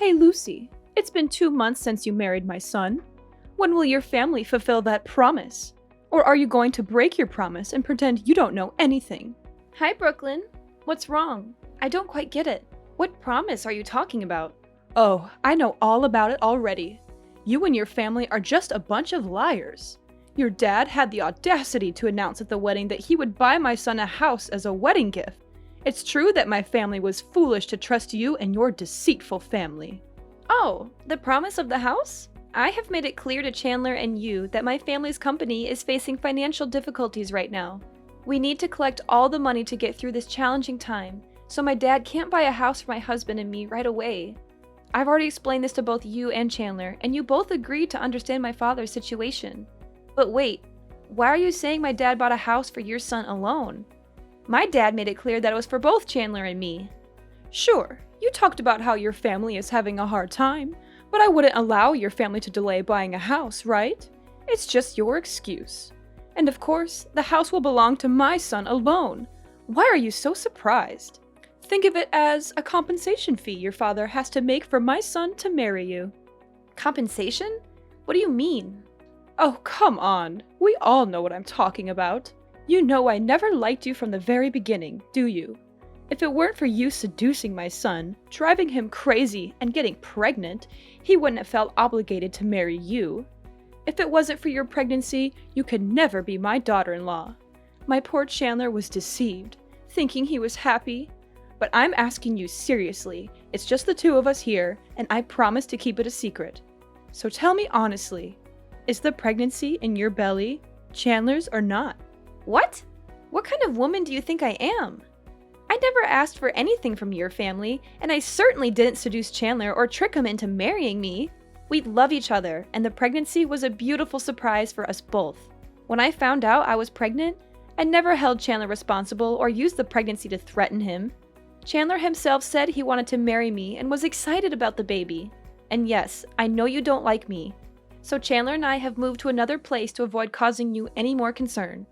Hey Lucy, it's been 2 months since you married my son. When will your family fulfill that promise? Or are you going to break your promise and pretend you don't know anything? Hi, Brooklyn. What's wrong? I don't quite get it. What promise are you talking about? Oh, I know all about it already. You and your family are just a bunch of liars. Your dad had the audacity to announce at the wedding that he would buy my son a house as a wedding gift. It's true that my family was foolish to trust you and your deceitful family. Oh, the promise of the house? I have made it clear to Chandler and you that my family's company is facing financial difficulties right now. We need to collect all the money to get through this challenging time, so my dad can't buy a house for my husband and me right away. I've already explained this to both you and Chandler, and you both agreed to understand my father's situation. But wait, why are you saying my dad bought a house for your son alone? My dad made it clear that it was for both Chandler and me. Sure, you talked about how your family is having a hard time, but I wouldn't allow your family to delay buying a house, right? It's just your excuse. And of course, the house will belong to my son alone. Why are you so surprised? Think of it as a compensation fee your father has to make for my son to marry you. Compensation? What do you mean? Oh, come on. We all know what I'm talking about. You know I never liked you from the very beginning, do you? If it weren't for you seducing my son, driving him crazy, and getting pregnant, he wouldn't have felt obligated to marry you. If it wasn't for your pregnancy, you could never be my daughter-in-law. My poor Chandler was deceived, thinking he was happy. But I'm asking you seriously, it's just the two of us here, and I promise to keep it a secret. So tell me honestly, is the pregnancy in your belly Chandler's or not? What? What kind of woman do you think I am? I never asked for anything from your family, and I certainly didn't seduce Chandler or trick him into marrying me. We love each other, and the pregnancy was a beautiful surprise for us both. When I found out I was pregnant, I never held Chandler responsible or used the pregnancy to threaten him. Chandler himself said he wanted to marry me and was excited about the baby. And yes, I know you don't like me. So Chandler and I have moved to another place to avoid causing you any more concern.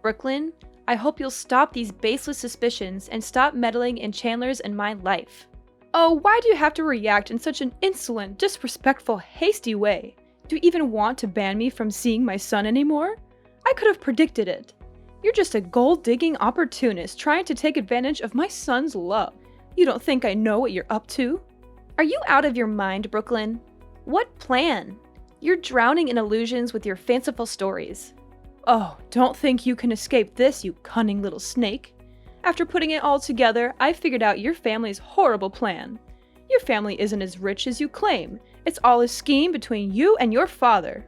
Brooklyn, I hope you'll stop these baseless suspicions and stop meddling in Chandler's and my life. Oh, why do you have to react in such an insolent, disrespectful, hasty way? Do you even want to ban me from seeing my son anymore? I could have predicted it. You're just a gold-digging opportunist trying to take advantage of my son's love. You don't think I know what you're up to? Are you out of your mind, Brooklyn? What plan? You're drowning in illusions with your fanciful stories. Oh, don't think you can escape this, you cunning little snake. After putting it all together, I figured out your family's horrible plan. Your family isn't as rich as you claim. It's all a scheme between you and your father.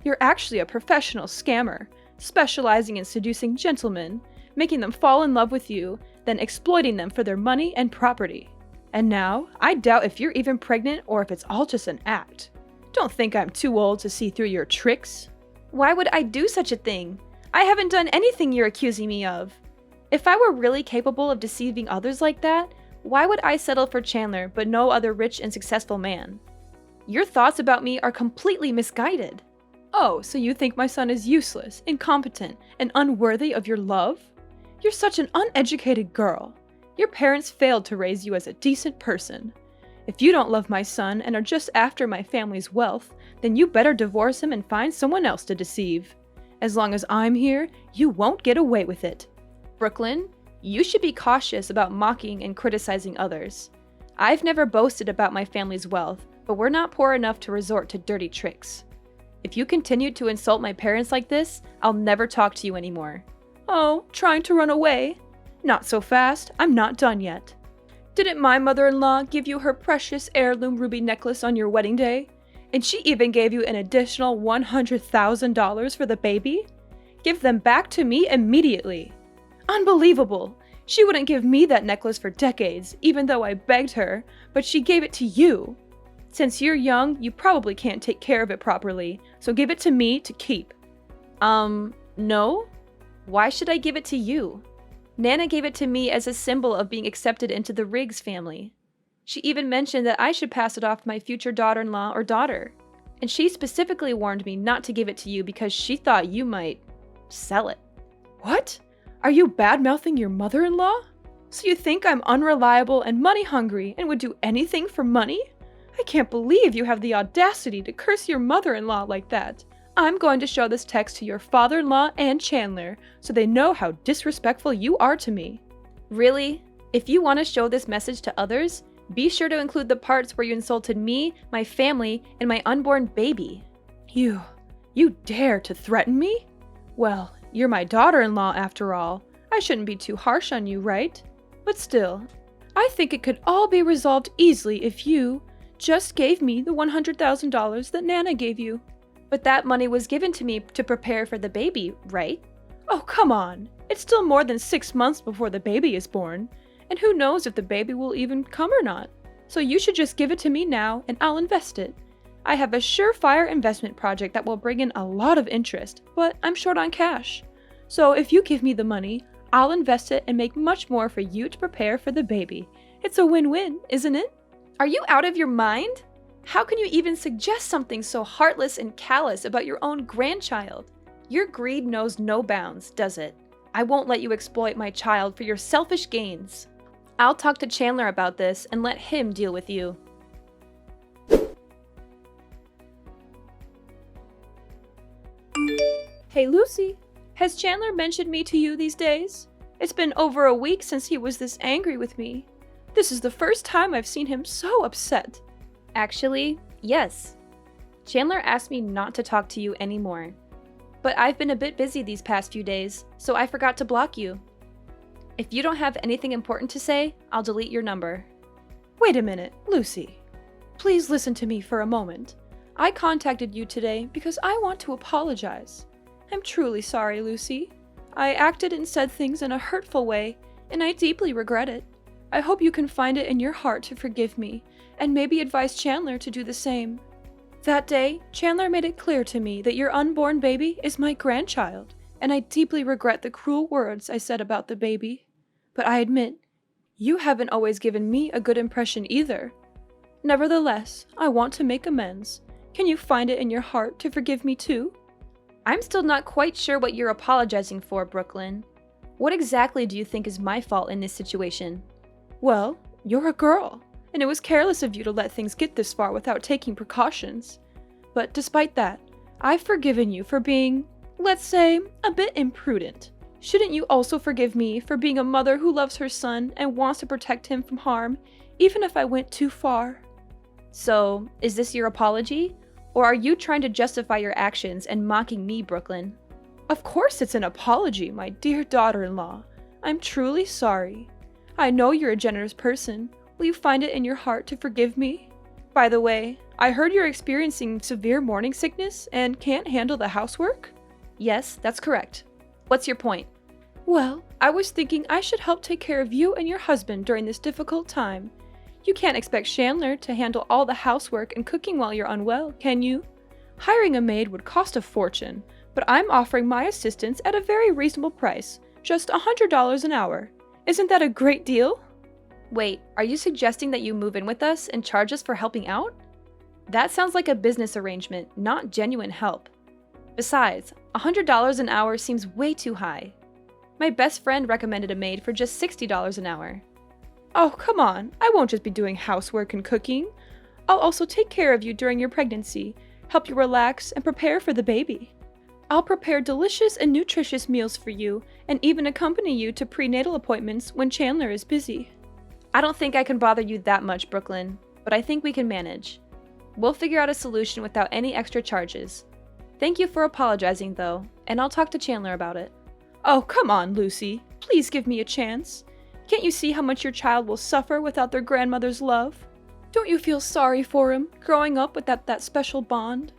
You're actually a professional scammer, specializing in seducing gentlemen, making them fall in love with you, then exploiting them for their money and property. And now, I doubt if you're even pregnant or if it's all just an act. Don't think I'm too old to see through your tricks. Why would I do such a thing? I haven't done anything you're accusing me of. If I were really capable of deceiving others like that, why would I settle for Chandler but no other rich and successful man? Your thoughts about me are completely misguided. Oh, so you think my son is useless, incompetent, and unworthy of your love? You're such an uneducated girl. Your parents failed to raise you as a decent person. If you don't love my son and are just after my family's wealth, then you better divorce him and find someone else to deceive. As long as I'm here, you won't get away with it. Brooklyn, you should be cautious about mocking and criticizing others. I've never boasted about my family's wealth, but we're not poor enough to resort to dirty tricks. If you continue to insult my parents like this, I'll never talk to you anymore. Oh, trying to run away? Not so fast, I'm not done yet. Didn't my mother-in-law give you her precious heirloom ruby necklace on your wedding day? And she even gave you an additional $100,000 for the baby? Give them back to me immediately. Unbelievable! She wouldn't give me that necklace for decades, even though I begged her, but she gave it to you. Since you're young, you probably can't take care of it properly, so give it to me to keep. No? Why should I give it to you? Nana gave it to me as a symbol of being accepted into the Riggs family. She even mentioned that I should pass it off to my future daughter-in-law or daughter. And she specifically warned me not to give it to you because she thought you might sell it. What? Are you bad-mouthing your mother-in-law? So you think I'm unreliable and money-hungry and would do anything for money? I can't believe you have the audacity to curse your mother-in-law like that. I'm going to show this text to your father-in-law and Chandler so they know how disrespectful you are to me. Really? If you want to show this message to others, be sure to include the parts where you insulted me, my family, and my unborn baby. You dare to threaten me? Well, you're my daughter-in-law after all. I shouldn't be too harsh on you, right? But still, I think it could all be resolved easily if you just gave me the $100,000 that Nana gave you. But that money was given to me to prepare for the baby, right? Oh, come on. It's still more than 6 months before the baby is born, and who knows if the baby will even come or not. So you should just give it to me now and I'll invest it. I have a surefire investment project that will bring in a lot of interest, but I'm short on cash. So if you give me the money, I'll invest it and make much more for you to prepare for the baby. It's a win-win, isn't it? Are you out of your mind? How can you even suggest something so heartless and callous about your own grandchild? Your greed knows no bounds, does it? I won't let you exploit my child for your selfish gains. I'll talk to Chandler about this and let him deal with you. Hey Lucy, has Chandler mentioned me to you these days? It's been over a week since he was this angry with me. This is the first time I've seen him so upset. Actually, yes. Chandler asked me not to talk to you anymore. But I've been a bit busy these past few days, so I forgot to block you. If you don't have anything important to say, I'll delete your number. Wait a minute, Lucy. Please listen to me for a moment. I contacted you today because I want to apologize. I'm truly sorry, Lucy. I acted and said things in a hurtful way, and I deeply regret it. I hope you can find it in your heart to forgive me, and maybe advise Chandler to do the same. That day, Chandler made it clear to me that your unborn baby is my grandchild, and I deeply regret the cruel words I said about the baby. But I admit, you haven't always given me a good impression either. Nevertheless, I want to make amends. Can you find it in your heart to forgive me too? I'm still not quite sure what you're apologizing for, Brooklyn. What exactly do you think is my fault in this situation? Well, you're a girl, and it was careless of you to let things get this far without taking precautions. But despite that, I've forgiven you for being, let's say, a bit imprudent. Shouldn't you also forgive me for being a mother who loves her son and wants to protect him from harm, even if I went too far? So, is this your apology? Or are you trying to justify your actions and mocking me, Brooklyn? Of course it's an apology, my dear daughter-in-law. I'm truly sorry. I know you're a generous person. Will you find it in your heart to forgive me? By the way, I heard you're experiencing severe morning sickness and can't handle the housework? Yes, that's correct. What's your point? Well, I was thinking I should help take care of you and your husband during this difficult time. You can't expect Chandler to handle all the housework and cooking while you're unwell, can you? Hiring a maid would cost a fortune, but I'm offering my assistance at a very reasonable price, just $100 an hour. Isn't that a great deal? Wait, are you suggesting that you move in with us and charge us for helping out? That sounds like a business arrangement, not genuine help. Besides, $100 an hour seems way too high. My best friend recommended a maid for just $60 an hour. Oh, come on. I won't just be doing housework and cooking. I'll also take care of you during your pregnancy, help you relax, and prepare for the baby. I'll prepare delicious and nutritious meals for you, and even accompany you to prenatal appointments when Chandler is busy. I don't think I can bother you that much, Brooklyn, but I think we can manage. We'll figure out a solution without any extra charges. Thank you for apologizing, though, and I'll talk to Chandler about it. Oh, come on, Lucy. Please give me a chance. Can't you see how much your child will suffer without their grandmother's love? Don't you feel sorry for him, growing up without that special bond?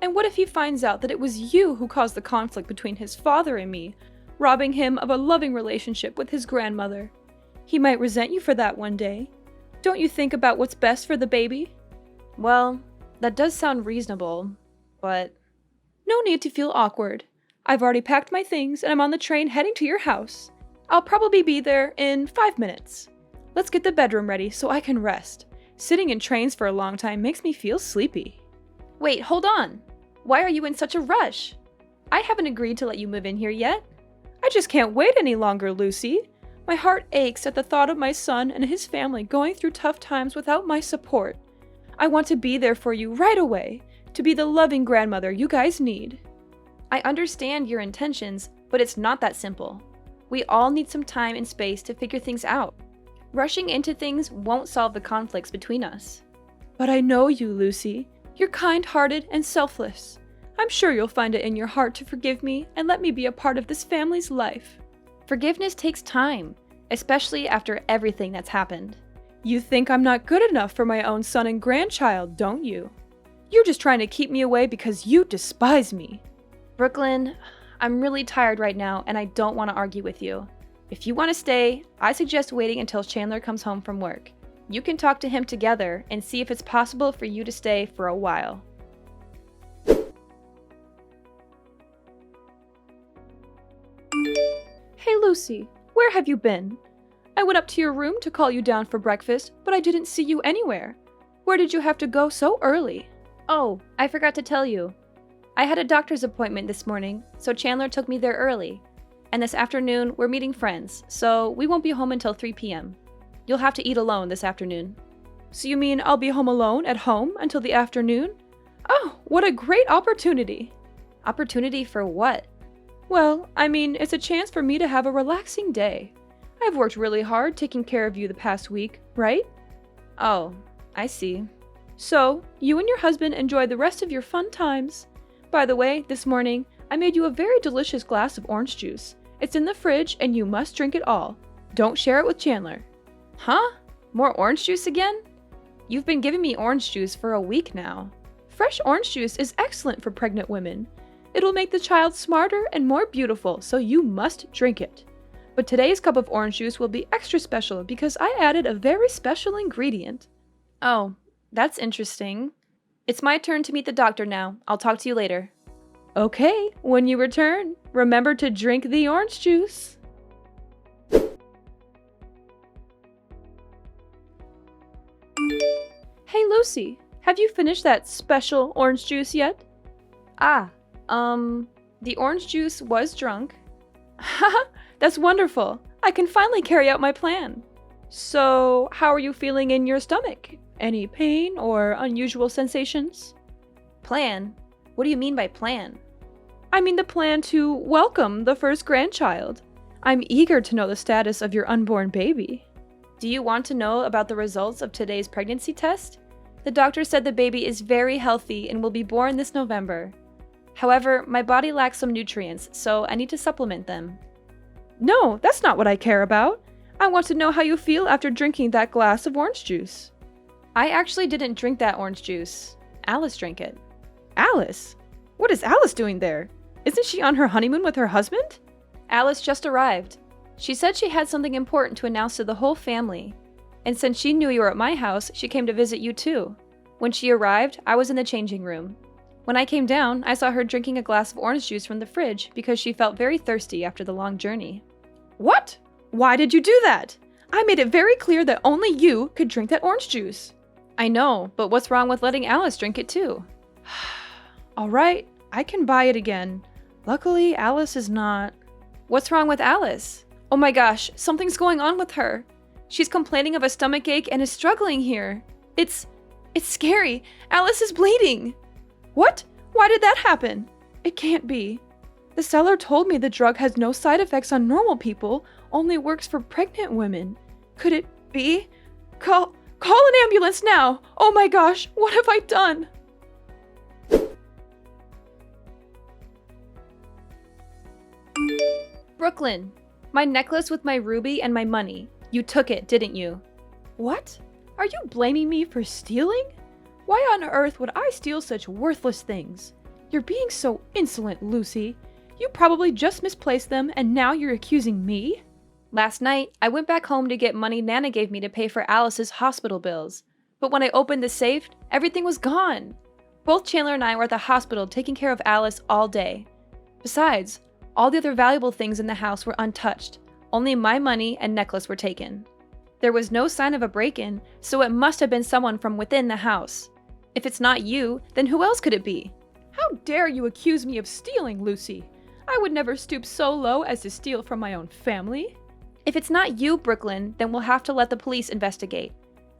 And what if he finds out that it was you who caused the conflict between his father and me, robbing him of a loving relationship with his grandmother? He might resent you for that one day. Don't you think about what's best for the baby? Well, that does sound reasonable, but... No need to feel awkward. I've already packed my things and I'm on the train heading to your house. I'll probably be there in 5 minutes. Let's get the bedroom ready so I can rest. Sitting in trains for a long time makes me feel sleepy. Wait, hold on. Why are you in such a rush? I haven't agreed to let you move in here yet. I just can't wait any longer, Lucy. My heart aches at the thought of my son and his family going through tough times without my support. I want to be there for you right away, to be the loving grandmother you guys need. I understand your intentions, but it's not that simple. We all need some time and space to figure things out. Rushing into things won't solve the conflicts between us. But I know you, Lucy. You're kind-hearted and selfless. I'm sure you'll find it in your heart to forgive me and let me be a part of this family's life. Forgiveness takes time, especially after everything that's happened. You think I'm not good enough for my own son and grandchild, don't you? You're just trying to keep me away because you despise me. Brooklyn, I'm really tired right now and I don't want to argue with you. If you want to stay, I suggest waiting until Chandler comes home from work. You can talk to him together and see if it's possible for you to stay for a while. Hey Lucy, where have you been? I went up to your room to call you down for breakfast, but I didn't see you anywhere. Where did you have to go so early? Oh, I forgot to tell you. I had a doctor's appointment this morning, so Chandler took me there early. And this afternoon, we're meeting friends, so we won't be home until 3 p.m. You'll have to eat alone this afternoon. So you mean I'll be home alone at home until the afternoon? Oh, what a great opportunity! Opportunity for what? Well, I mean, it's a chance for me to have a relaxing day. I've worked really hard taking care of you the past week, right? Oh, I see. So, you and your husband enjoy the rest of your fun times. By the way, this morning, I made you a very delicious glass of orange juice. It's in the fridge and you must drink it all. Don't share it with Chandler. Huh? More orange juice again? You've been giving me orange juice for a week now. Fresh orange juice is excellent for pregnant women. It'll make the child smarter and more beautiful, so you must drink it. But today's cup of orange juice will be extra special because I added a very special ingredient. Oh, that's interesting. It's my turn to meet the doctor now. I'll talk to you later. Okay, when you return, remember to drink the orange juice. Hey Lucy, have you finished that special orange juice yet? The orange juice was drunk. Haha, that's wonderful. I can finally carry out my plan. So, how are you feeling in your stomach? Any pain or unusual sensations? Plan? What do you mean by plan? I mean the plan to welcome the first grandchild. I'm eager to know the status of your unborn baby. Do you want to know about the results of today's pregnancy test? The doctor said the baby is very healthy and will be born this November. However, my body lacks some nutrients, so I need to supplement them. No, that's not what I care about. I want to know how you feel after drinking that glass of orange juice. I actually didn't drink that orange juice. Alice drank it. Alice? What is Alice doing there? Isn't she on her honeymoon with her husband? Alice just arrived. She said she had something important to announce to the whole family. And since she knew you were at my house, she came to visit you too. When she arrived, I was in the changing room. When I came down, I saw her drinking a glass of orange juice from the fridge because she felt very thirsty after the long journey. What? Why did you do that? I made it very clear that only you could drink that orange juice. I know, but what's wrong with letting Alice drink it too? All right, I can buy it again. Luckily, Alice is not. What's wrong with Alice? Oh my gosh, something's going on with her. She's complaining of a stomachache and is struggling here. It's scary. Alice is bleeding. What? Why did that happen? It can't be. The seller told me the drug has no side effects on normal people, only works for pregnant women. Could it be? Call an ambulance now! Oh my gosh, what have I done? Brooklyn, my necklace with my ruby and my money. You took it, didn't you? What? Are you blaming me for stealing? Why on earth would I steal such worthless things? You're being so insolent, Lucy. You probably just misplaced them and now you're accusing me? Last night, I went back home to get money Nana gave me to pay for Alice's hospital bills. But when I opened the safe, everything was gone. Both Chandler and I were at the hospital taking care of Alice all day. Besides, all the other valuable things in the house were untouched. Only my money and necklace were taken. There was no sign of a break-in, so it must have been someone from within the house. If it's not you, then who else could it be? How dare you accuse me of stealing, Lucy? I would never stoop so low as to steal from my own family. If it's not you, Brooklyn, then we'll have to let the police investigate.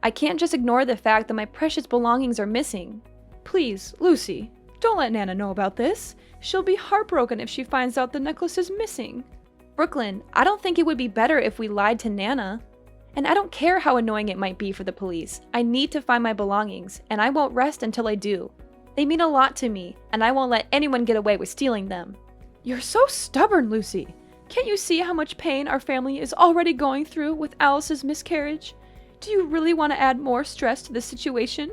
I can't just ignore the fact that my precious belongings are missing. Please, Lucy, don't let Nana know about this. She'll be heartbroken if she finds out the necklace is missing. Brooklyn, I don't think it would be better if we lied to Nana. And I don't care how annoying it might be for the police. I need to find my belongings, and I won't rest until I do. They mean a lot to me, and I won't let anyone get away with stealing them. You're so stubborn, Lucy. Can't you see how much pain our family is already going through with Alice's miscarriage? Do you really want to add more stress to the situation?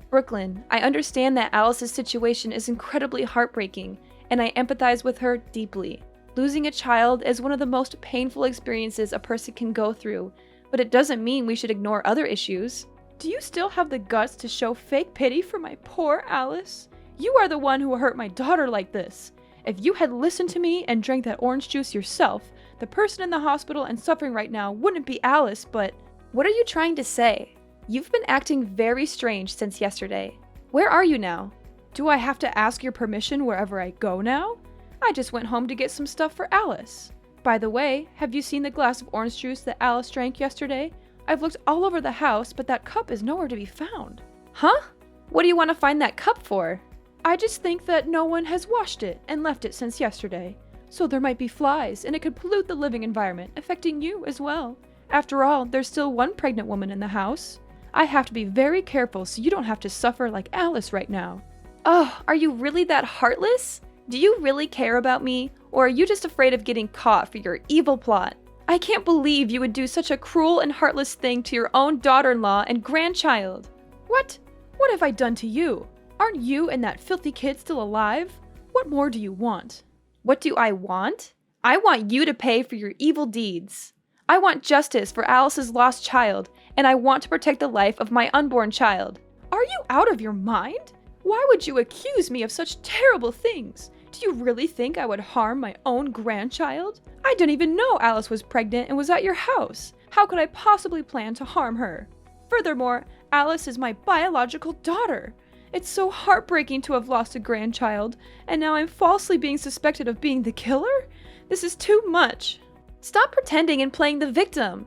Brooklyn, I understand that Alice's situation is incredibly heartbreaking, and I empathize with her deeply. Losing a child is one of the most painful experiences a person can go through, but it doesn't mean we should ignore other issues. Do you still have the guts to show fake pity for my poor Alice? You are the one who hurt my daughter like this. If you had listened to me and drank that orange juice yourself, the person in the hospital and suffering right now wouldn't be Alice, but... What are you trying to say? You've been acting very strange since yesterday. Where are you now? Do I have to ask your permission wherever I go now? I just went home to get some stuff for Alice. By the way, have you seen the glass of orange juice that Alice drank yesterday? I've looked all over the house, but that cup is nowhere to be found. Huh? What do you want to find that cup for? I just think that no one has washed it and left it since yesterday. So there might be flies, and it could pollute the living environment, affecting you as well. After all, there's still one pregnant woman in the house. I have to be very careful so you don't have to suffer like Alice right now. Oh, are you really that heartless? Do you really care about me, or are you just afraid of getting caught for your evil plot? I can't believe you would do such a cruel and heartless thing to your own daughter-in-law and grandchild. What? What have I done to you? Aren't you and that filthy kid still alive? What more do you want? What do I want? I want you to pay for your evil deeds. I want justice for Alice's lost child, and I want to protect the life of my unborn child. Are you out of your mind? Why would you accuse me of such terrible things? Do you really think I would harm my own grandchild? I didn't even know Alice was pregnant and was at your house. How could I possibly plan to harm her? Furthermore, Alice is my biological daughter. It's so heartbreaking to have lost a grandchild, and now I'm falsely being suspected of being the killer? This is too much. Stop pretending and playing the victim.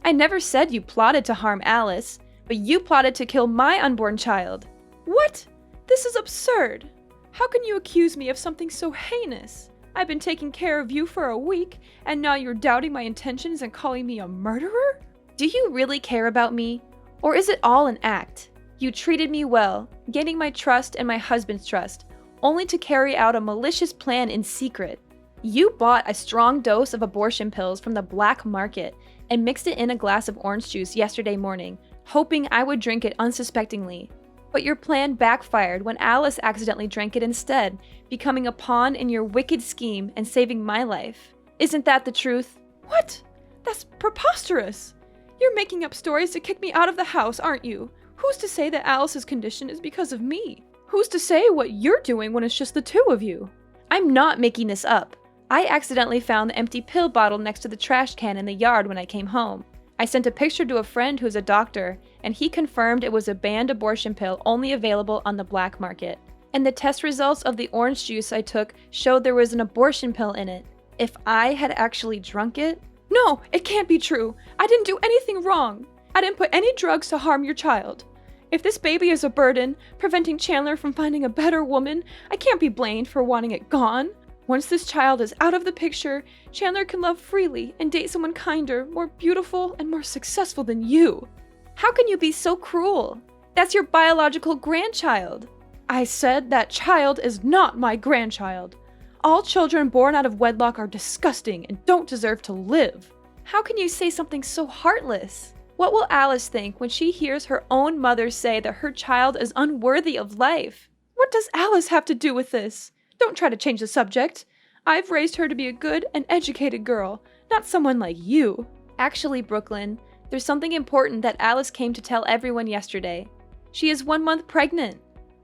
I never said you plotted to harm Alice, but you plotted to kill my unborn child. What? This is absurd. How can you accuse me of something so heinous? I've been taking care of you for a week, and now you're doubting my intentions and calling me a murderer? Do you really care about me? Or is it all an act? You treated me well, gaining my trust and my husband's trust, only to carry out a malicious plan in secret. You bought a strong dose of abortion pills from the black market and mixed it in a glass of orange juice yesterday morning, hoping I would drink it unsuspectingly. But your plan backfired when Alice accidentally drank it instead, becoming a pawn in your wicked scheme and saving my life. Isn't that the truth? What? That's preposterous. You're making up stories to kick me out of the house, aren't you? Who's to say that Alice's condition is because of me? Who's to say what you're doing when it's just the two of you? I'm not making this up. I accidentally found the empty pill bottle next to the trash can in the yard when I came home. I sent a picture to a friend who's a doctor, and he confirmed it was a banned abortion pill only available on the black market. And the test results of the orange juice I took showed there was an abortion pill in it. If I had actually drunk it... No, it can't be true. I didn't do anything wrong. I didn't put any drugs to harm your child. If this baby is a burden, preventing Chandler from finding a better woman, I can't be blamed for wanting it gone. Once this child is out of the picture, Chandler can love freely and date someone kinder, more beautiful, and more successful than you. How can you be so cruel? That's your biological grandchild. I said that child is not my grandchild. All children born out of wedlock are disgusting and don't deserve to live. How can you say something so heartless? What will Alice think when she hears her own mother say that her child is unworthy of life? What does Alice have to do with this? Don't try to change the subject. I've raised her to be a good and educated girl, not someone like you. Actually, Brooklyn, there's something important that Alice came to tell everyone yesterday. She is 1 month pregnant.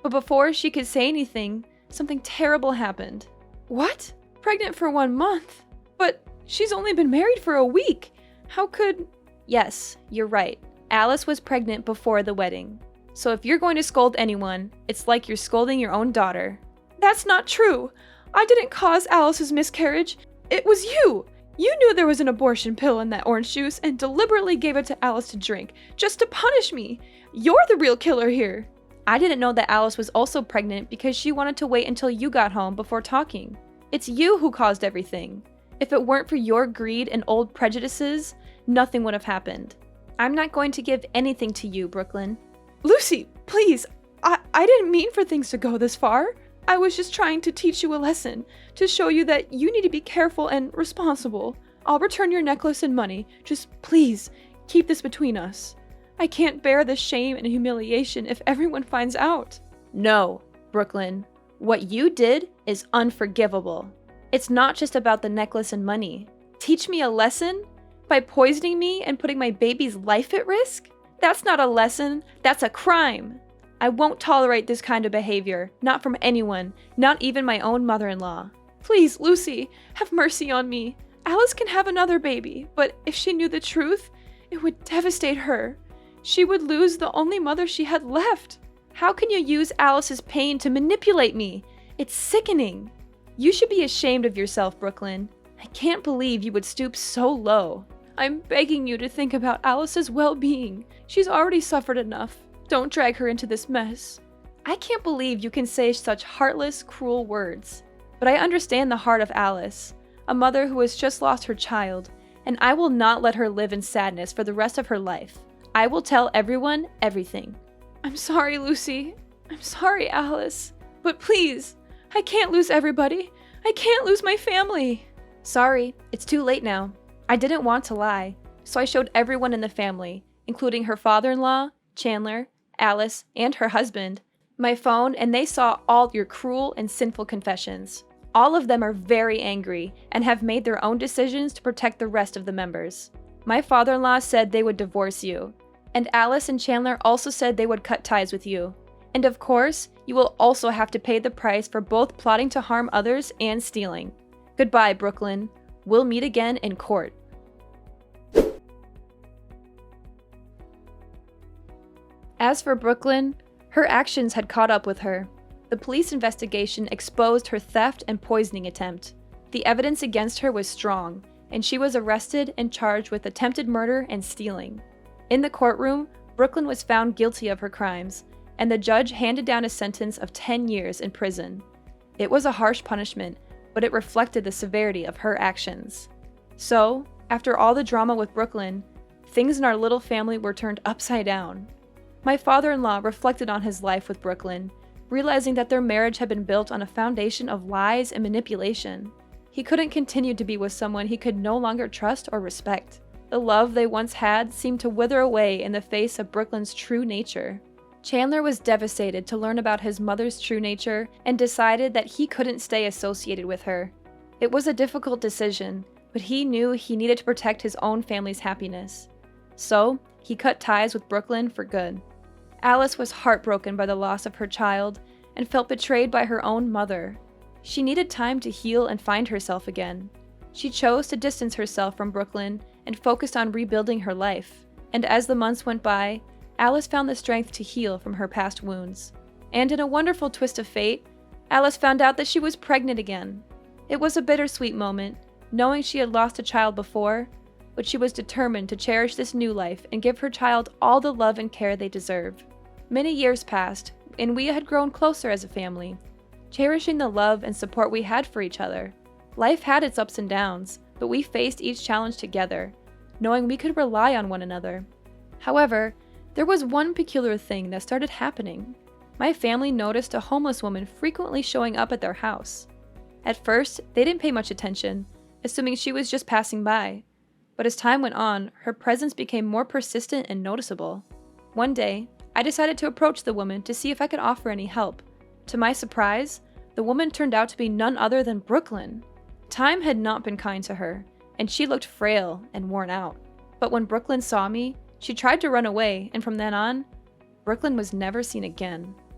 But before she could say anything, something terrible happened. What? Pregnant for 1 month? But she's only been married for a week. How could... Yes, you're right. Alice was pregnant before the wedding. So if you're going to scold anyone, it's like you're scolding your own daughter. That's not true. I didn't cause Alice's miscarriage. It was you. You knew there was an abortion pill in that orange juice and deliberately gave it to Alice to drink, just to punish me. You're the real killer here. I didn't know that Alice was also pregnant because she wanted to wait until you got home before talking. It's you who caused everything. If it weren't for your greed and old prejudices, nothing would have happened. I'm not going to give anything to you, Brooklyn. Lucy, please. I didn't mean for things to go this far. I was just trying to teach you a lesson, to show you that you need to be careful and responsible. I'll return your necklace and money. Just please, keep this between us. I can't bear the shame and humiliation if everyone finds out. No, Brooklyn. What you did is unforgivable. It's not just about the necklace and money. Teach me a lesson? By poisoning me and putting my baby's life at risk? That's not a lesson, that's a crime. I won't tolerate this kind of behavior, not from anyone, not even my own mother-in-law. Please, Lucy, have mercy on me. Alice can have another baby, but if she knew the truth, it would devastate her. She would lose the only mother she had left. How can you use Alice's pain to manipulate me? It's sickening. You should be ashamed of yourself, Brooklyn. I can't believe you would stoop so low. I'm begging you to think about Alice's well-being. She's already suffered enough. Don't drag her into this mess. I can't believe you can say such heartless, cruel words. But I understand the heart of Alice, a mother who has just lost her child, and I will not let her live in sadness for the rest of her life. I will tell everyone everything. I'm sorry, Lucy. I'm sorry, Alice. But please, I can't lose everybody. I can't lose my family. Sorry, it's too late now. I didn't want to lie, so I showed everyone in the family, including her father-in-law, Chandler, Alice, and her husband, my phone, and they saw all your cruel and sinful confessions. All of them are very angry and have made their own decisions to protect the rest of the members. My father-in-law said they would divorce you, and Alice and Chandler also said they would cut ties with you. And of course, you will also have to pay the price for both plotting to harm others and stealing. Goodbye, Brooklyn. We'll meet again in court. As for Brooklyn, her actions had caught up with her. The police investigation exposed her theft and poisoning attempt. The evidence against her was strong, and she was arrested and charged with attempted murder and stealing. In the courtroom, Brooklyn was found guilty of her crimes, and the judge handed down a sentence of 10 years in prison. It was a harsh punishment, but it reflected the severity of her actions. So, after all the drama with Brooklyn, things in our little family were turned upside down. My father-in-law reflected on his life with Brooklyn, realizing that their marriage had been built on a foundation of lies and manipulation. He couldn't continue to be with someone he could no longer trust or respect. The love they once had seemed to wither away in the face of Brooklyn's true nature. Chandler was devastated to learn about his mother's true nature and decided that he couldn't stay associated with her. It was a difficult decision, but he knew he needed to protect his own family's happiness. So, he cut ties with Brooklyn for good. Alice was heartbroken by the loss of her child and felt betrayed by her own mother. She needed time to heal and find herself again. She chose to distance herself from Brooklyn and focused on rebuilding her life. And as the months went by, Alice found the strength to heal from her past wounds. And in a wonderful twist of fate, Alice found out that she was pregnant again. It was a bittersweet moment, knowing she had lost a child before, but she was determined to cherish this new life and give her child all the love and care they deserve. Many years passed, and we had grown closer as a family, cherishing the love and support we had for each other. Life had its ups and downs, but we faced each challenge together, knowing we could rely on one another. However, there was one peculiar thing that started happening. My family noticed a homeless woman frequently showing up at their house. At first, they didn't pay much attention, assuming she was just passing by. But as time went on, her presence became more persistent and noticeable. One day, I decided to approach the woman to see if I could offer any help. To my surprise, the woman turned out to be none other than Brooklyn. Time had not been kind to her, and she looked frail and worn out. But when Brooklyn saw me, she tried to run away, and from then on, Brooklyn was never seen again.